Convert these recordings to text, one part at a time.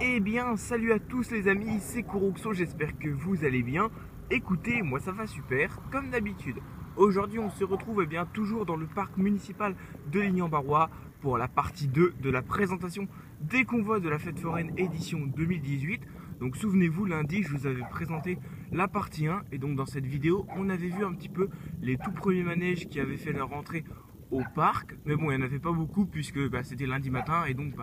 Eh bien, salut à tous les amis, c'est Kuroxo, j'espère que vous allez bien. Écoutez, moi ça va super, comme d'habitude. Aujourd'hui, on se retrouve toujours dans le parc municipal de Ligny-en-Barrois pour la partie 2 de la présentation des convois de la fête foraine édition 2018. Donc souvenez-vous, lundi, je vous avais présenté la partie 1 et donc dans cette vidéo, on avait vu un petit peu les tout premiers manèges qui avaient fait leur entrée au parc. Mais bon, il n'y en avait pas beaucoup puisque c'était lundi matin et donc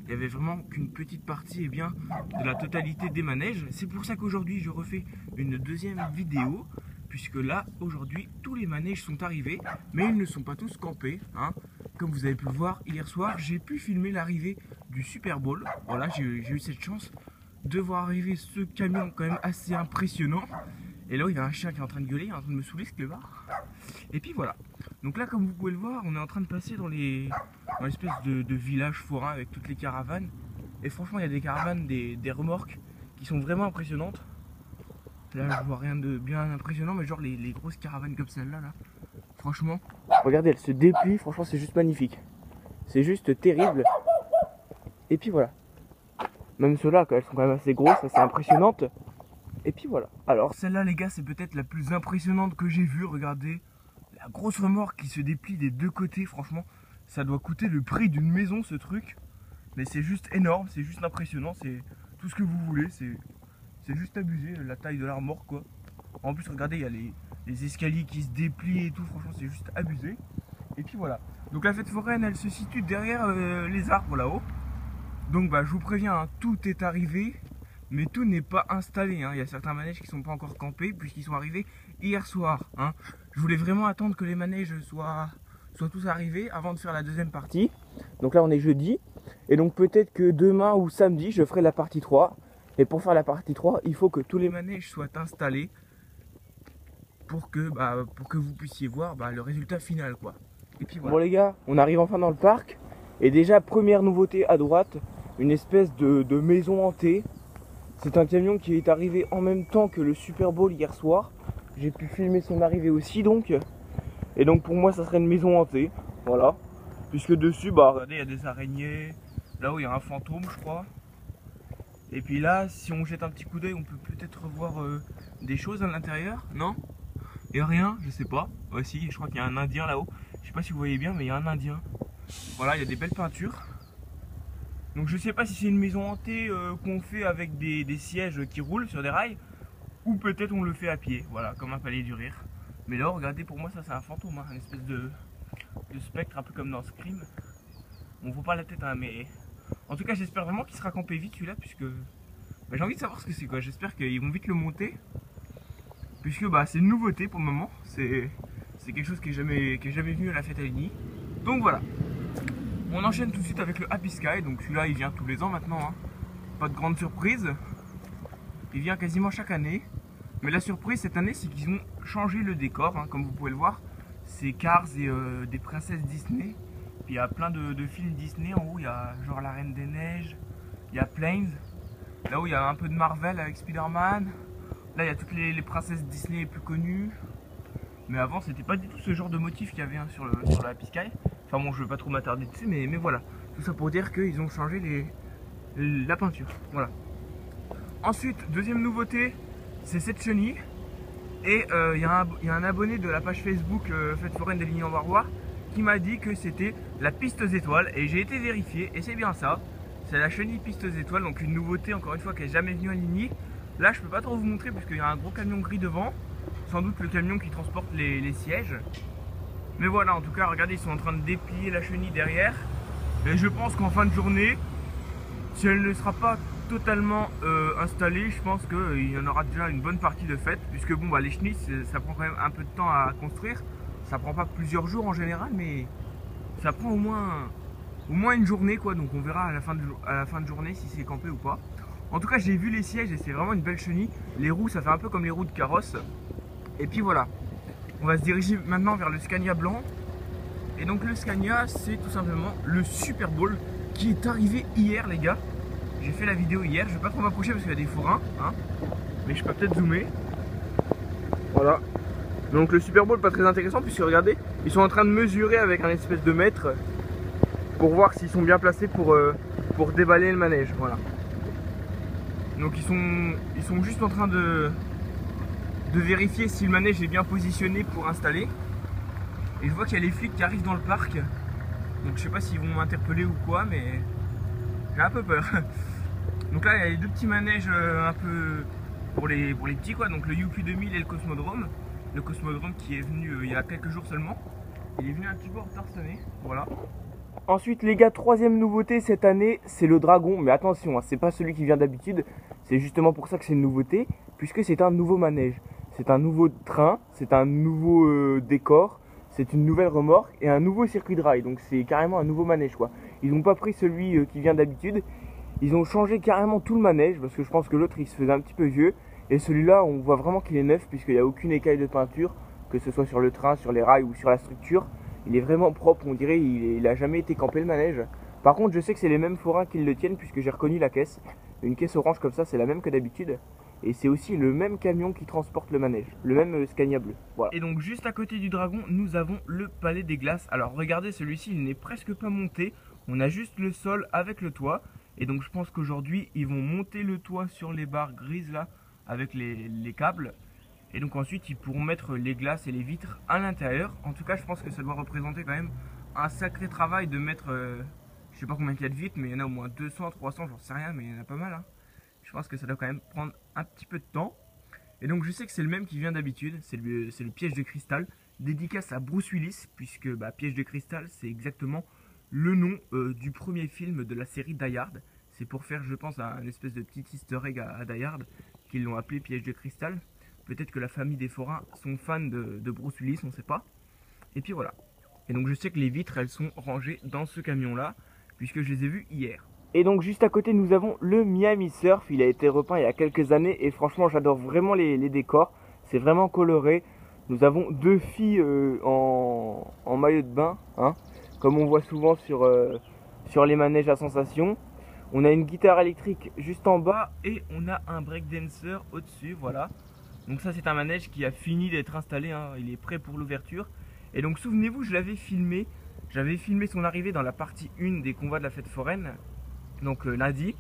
il n'y avait vraiment qu'une petite partie de la totalité des manèges. C'est pour ça qu'aujourd'hui je refais une deuxième vidéo, puisque là aujourd'hui tous les manèges sont arrivés, mais ils ne sont pas tous campés, hein. Comme vous avez pu le voir hier soir, j'ai pu filmer l'arrivée du Super Bowl. Voilà, j'ai eu cette chance de voir arriver ce camion quand même assez impressionnant. Et là il y a un chien qui est en train de gueuler, il est en train de me saouler ce clébard. Et puis voilà. Donc là, comme vous pouvez le voir, on est en train de passer dans l'espèce de village forain avec toutes les caravanes. Et franchement, il y a des caravanes, des remorques qui sont vraiment impressionnantes. Là, je vois rien de bien impressionnant, mais genre les grosses caravanes comme celle-là, là. Franchement, regardez, elles se déplient. Franchement, c'est juste magnifique. C'est juste terrible. Et puis voilà. Même ceux-là, elles sont quand même assez grosses, assez impressionnantes. Et puis voilà. Alors, celle-là, les gars, c'est peut-être la plus impressionnante que j'ai vue. Regardez. La grosse remorque qui se déplie des deux côtés, franchement, ça doit coûter le prix d'une maison ce truc. Mais c'est juste énorme, c'est juste impressionnant, c'est tout ce que vous voulez, c'est juste abusé, la taille de la remorque quoi. En plus regardez, il y a les escaliers qui se déplient et tout, franchement c'est juste abusé. Et puis voilà, donc la fête foraine elle se situe derrière les arbres là-haut. Donc je vous préviens, hein, tout est arrivé, mais tout n'est pas installé, hein. Il y a certains manèges qui ne sont pas encore campés puisqu'ils sont arrivés hier soir, hein. Je voulais vraiment attendre que les manèges soient tous arrivés avant de faire la deuxième partie. Donc là on est jeudi. Et donc peut-être que demain ou samedi je ferai la partie 3. Et pour faire la partie 3, il faut que tous les manèges soient installés pour que vous puissiez voir le résultat final quoi. Et puis voilà. Bon les gars, on arrive enfin dans le parc. Et déjà première nouveauté à droite, une espèce de maison hantée. C'est un camion qui est arrivé en même temps que le Super Bowl hier soir. J'ai pu filmer son arrivée aussi donc. Et donc pour moi ça serait une maison hantée. Voilà. Puisque dessus, regardez, il y a des araignées. Là-haut il y a un fantôme je crois. Et puis là, si on jette un petit coup d'œil, on peut peut-être voir des choses à l'intérieur. Non? Il n'y a rien, je sais pas. Ouais si, je crois qu'il y a un indien là-haut. Je sais pas si vous voyez bien mais il y a un indien. Voilà, il y a des belles peintures. Donc je sais pas si c'est une maison hantée qu'on fait avec des sièges qui roulent sur des rails. Ou peut-être on le fait à pied, voilà, comme un palais du rire. Mais là, regardez, pour moi, ça c'est un fantôme, hein, une espèce de spectre, un peu comme dans Scream. On voit pas la tête, hein, mais en tout cas, j'espère vraiment qu'il sera campé vite celui-là, puisque j'ai envie de savoir ce que c'est quoi. J'espère qu'ils vont vite le monter, puisque c'est une nouveauté pour le moment. C'est quelque chose qui est jamais venu à la fête à Ligny. Donc voilà. On enchaîne tout de suite avec le Happy Sky. Donc celui-là, il vient tous les ans maintenant, hein. Pas de grande surprise. Il vient quasiment chaque année. Mais la surprise cette année, c'est qu'ils ont changé le décor, hein, comme vous pouvez le voir. C'est Cars et des princesses Disney. Puis il y a plein de films Disney. En haut, il y a genre La Reine des Neiges. Il y a Planes. Là où il y a un peu de Marvel avec Spider-Man. Là, il y a toutes les princesses Disney les plus connues. Mais avant, c'était pas du tout ce genre de motif qu'il y avait, hein, sur le Happy Sky. Enfin bon, je vais pas trop m'attarder dessus, mais voilà. Tout ça pour dire qu'ils ont changé la peinture. Voilà. Ensuite, deuxième nouveauté, c'est cette chenille. Et il y a un abonné de la page Facebook Fête foraine de Ligny-en-Barrois qui m'a dit que c'était la piste aux étoiles. Et j'ai été vérifié, et c'est bien ça. C'est la chenille piste aux étoiles, donc une nouveauté encore une fois qui n'est jamais venue à Ligny. Là, je peux pas trop vous montrer puisqu'il y a un gros camion gris devant. Sans doute le camion qui transporte les sièges. Mais voilà, en tout cas, regardez, ils sont en train de déplier la chenille derrière. Et je pense qu'en fin de journée, si elle ne sera pas totalement installée, je pense qu'il y en aura déjà une bonne partie de faite. Puisque les chenilles, ça prend quand même un peu de temps à construire. Ça prend pas plusieurs jours en général, mais ça prend au moins une journée quoi. Donc on verra à la fin de journée si c'est campé ou pas. En tout cas, j'ai vu les sièges et c'est vraiment une belle chenille. Les roues, ça fait un peu comme les roues de carrosse. Et puis voilà. On va se diriger maintenant vers le Scania blanc. Et donc le Scania, c'est tout simplement le Super Bowl qui est arrivé hier les gars. J'ai fait la vidéo hier, je vais pas trop m'approcher parce qu'il y a des fourrins, hein. Mais je peux peut-être zoomer. Voilà. Donc le Super Bowl pas très intéressant puisque regardez, ils sont en train de mesurer avec un espèce de mètre pour voir s'ils sont bien placés pour déballer le manège. Voilà. Donc ils sont juste en train de vérifier si le manège est bien positionné pour installer. Et je vois qu'il y a les flics qui arrivent dans le parc. Donc je sais pas s'ils vont m'interpeller ou quoi, mais j'ai un peu peur. Donc là il y a les deux petits manèges un peu pour les petits quoi. Donc le Youpi 2000 et le Cosmodrome. Le Cosmodrome qui est venu il y a quelques jours seulement. Il est venu un petit peu en retard cette année. Voilà. Ensuite les gars, troisième nouveauté cette année, c'est le Dragon. Mais attention, hein, c'est pas celui qui vient d'habitude. C'est justement pour ça que c'est une nouveauté, puisque c'est un nouveau manège. C'est un nouveau train, c'est un nouveau décor, c'est une nouvelle remorque et un nouveau circuit de rail. Donc c'est carrément un nouveau manège quoi. Ils n'ont pas pris celui qui vient d'habitude. Ils ont changé carrément tout le manège, parce que je pense que l'autre il se faisait un petit peu vieux. Et celui-là on voit vraiment qu'il est neuf, puisqu'il n'y a aucune écaille de peinture, que ce soit sur le train, sur les rails ou sur la structure. Il est vraiment propre, on dirait il a jamais été campé le manège. Par contre je sais que c'est les mêmes forains qui le tiennent, puisque j'ai reconnu la caisse. Une caisse orange comme ça, c'est la même que d'habitude. Et c'est aussi le même camion qui transporte le manège, le même Scania bleu. Voilà. Et donc juste à côté du Dragon, nous avons le Palais des Glaces. Alors regardez, celui-ci il n'est presque pas monté. On a juste le sol avec le toit. Et donc je pense qu'aujourd'hui ils vont monter le toit sur les barres grises là, avec les câbles. Et donc ensuite ils pourront mettre les glaces et les vitres à l'intérieur. En tout cas je pense que ça doit représenter quand même un sacré travail de mettre, je sais pas combien il y a de vitres, mais il y en a au moins 200, 300, j'en sais rien, mais il y en a pas mal hein. Je pense que ça doit quand même prendre un petit peu de temps. Et donc je sais que c'est le même qui vient d'habitude, c'est le piège de cristal, dédicace à Bruce Willis, puisque piège de cristal c'est exactement le nom du premier film de la série Die Hard. C'est pour faire je pense un espèce de petit easter egg à Die Hard qu'ils l'ont appelé piège de cristal. Peut-être que la famille des forains sont fans de Bruce Willis, on ne sait pas. Et puis voilà. Et donc je sais que les vitres elles sont rangées dans ce camion là, puisque je les ai vues hier. Et donc juste à côté nous avons le Miami Surf. Il a été repeint il y a quelques années et franchement j'adore vraiment les décors. C'est vraiment coloré. Nous avons deux filles en maillot de bain, hein, comme on voit souvent sur les manèges à sensation. On a une guitare électrique juste en bas et on a un breakdancer au-dessus, voilà. Donc ça c'est un manège qui a fini d'être installé, hein, il est prêt pour l'ouverture. Et donc souvenez-vous, je l'avais filmé. J'avais filmé son arrivée dans la partie 1 des convois de la fête foraine, donc lundi.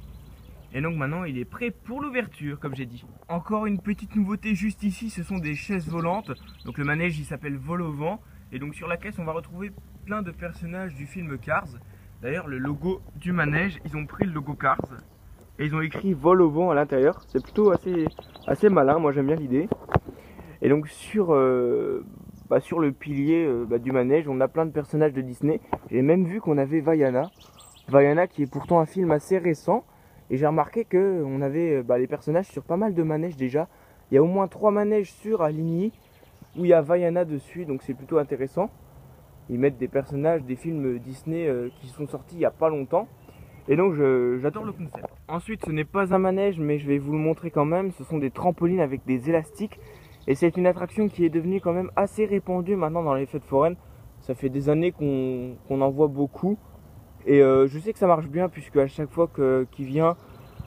Et donc maintenant il est prêt pour l'ouverture, comme j'ai dit. Encore une petite nouveauté juste ici, ce sont des chaises volantes. Donc le manège il s'appelle Vol au vent. Et donc sur la caisse on va retrouver plein de personnages du film Cars. D'ailleurs le logo du manège, ils ont pris le logo Cars. Et ils ont écrit Vol au vent à l'intérieur. C'est plutôt assez malin, moi j'aime bien l'idée. Et donc sur le pilier du manège, on a plein de personnages de Disney. J'ai même vu qu'on avait Vaiana. Vaiana qui est pourtant un film assez récent. Et j'ai remarqué qu'on avait les personnages sur pas mal de manèges déjà. Il y a au moins 3 manèges sur Aligny où il y a Vaiana dessus, donc c'est plutôt intéressant. Ils mettent des personnages des films Disney qui sont sortis il n'y a pas longtemps. Et donc j'adore le concept. Ensuite ce n'est pas un manège mais je vais vous le montrer quand même. Ce sont des trampolines avec des élastiques. Et c'est une attraction qui est devenue quand même assez répandue maintenant dans les fêtes foraines. Ça fait des années qu'on en voit beaucoup. Et je sais que ça marche bien puisque à chaque fois qu'il vient,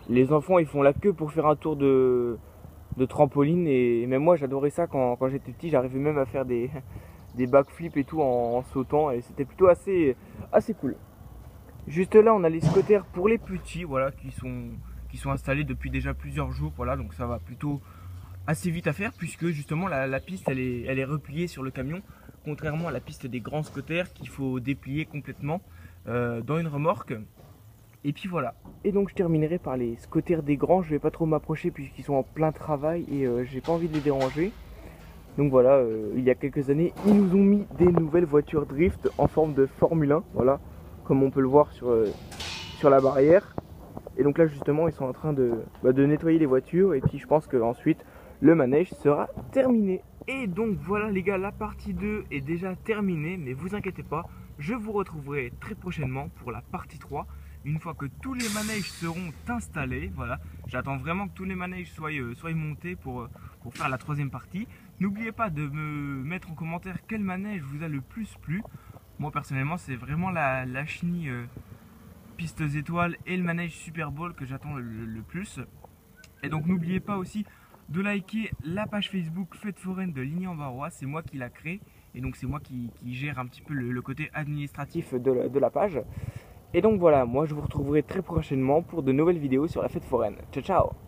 les enfants ils font la queue pour faire un tour de trampoline. Et même moi j'adorais ça quand j'étais petit. J'arrivais même à faire des backflips et tout en sautant. Et c'était plutôt assez cool. Juste là on a les scooters pour les petits, voilà, qui sont installés depuis déjà plusieurs jours, voilà, donc ça va plutôt assez vite à faire puisque justement la piste elle est repliée sur le camion, contrairement à la piste des grands scooters qu'il faut déplier complètement dans une remorque. Et puis voilà. Et donc je terminerai par les scooters des grands, je vais pas trop m'approcher puisqu'ils sont en plein travail et j'ai pas envie de les déranger. Donc voilà, il y a quelques années, ils nous ont mis des nouvelles voitures drift en forme de Formule 1, voilà, comme on peut le voir sur la barrière. Et donc là justement ils sont en train de nettoyer les voitures et puis je pense qu'ensuite le manège sera terminé. Et donc voilà les gars, la partie 2 est déjà terminée, mais vous inquiétez pas, je vous retrouverai très prochainement pour la partie 3. Une fois que tous les manèges seront installés, voilà, j'attends vraiment que tous les manèges soient montés pour faire la troisième partie. N'oubliez pas de me mettre en commentaire quel manège vous a le plus plu. Moi personnellement c'est vraiment la chenille pistes étoiles et le manège Super Bowl que j'attends le plus. Et donc n'oubliez pas aussi de liker la page Facebook Fête Foraine de Ligny-en-Barrois, c'est moi qui l'a créée et donc c'est moi qui gère un petit peu le côté administratif de la page. Et donc voilà, moi je vous retrouverai très prochainement pour de nouvelles vidéos sur la Fête Foraine. Ciao ciao.